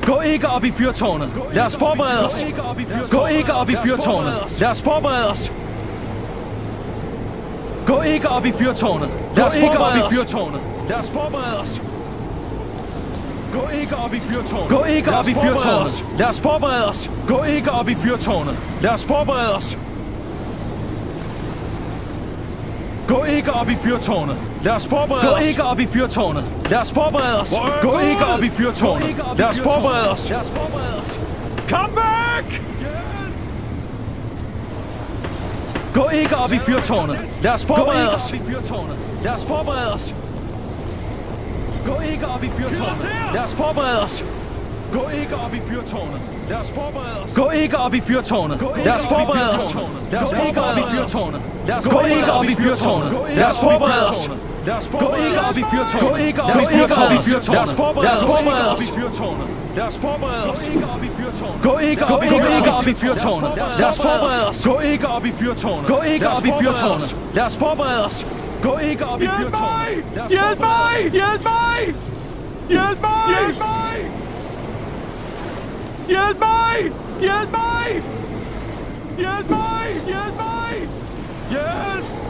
Gå ikke op i fyrtårnet. Lad os forberede os. Gå ikke op i fyrtårnet. Lad os forberede os. Gå ikke op i fyrtårnet. Lad os forberede os. Lad os forberede os. Gå ikke op i fyrtårnet. Gå ikke op i fyrtårnet. Lad os forberede os. Gå ikke op i fyrtårnet. Lad os forberede os. Gå ikke op i fyrtårnet. Lad os forberede os. Gå ikke op i fyrtårnet. Lad os forberede os. Gå ikke op i fyrtårnet. Lad os forberede os. Kom væk! Gå ikke op i fyrtårnet. Lad os forberede os. Lad os forberede os. Gå ikke op i fyrtårnet. Lad os forberede os. Gå ikke op i fyrtårnet. Lad os forberede os. Gå ikke op i fyrtårnet. Lad os forberede os. Lad os ikke op i fyrtårnet. Lad os gå ikke op i fyrtårnet. Lad os forberede os. Gå ikke op i fyrtårnet. Gå ikke op i fyrtårnet. Lad os forberede os. Lad os forberede os. Gå ikke op i fyrtårnet. Lad os forberede os. Gå ikke op i fyrtårnet. Gå ikke op i fyrtårnet. Lad os forberede os. Gå ikke op i fyrtårnet. Hjælp mig! Hjælp mig! Hjælp mig! Hjælp mig! Hjælp mig! Hjælp mig! Hjælp mig! Hjælp mig! Hjælp!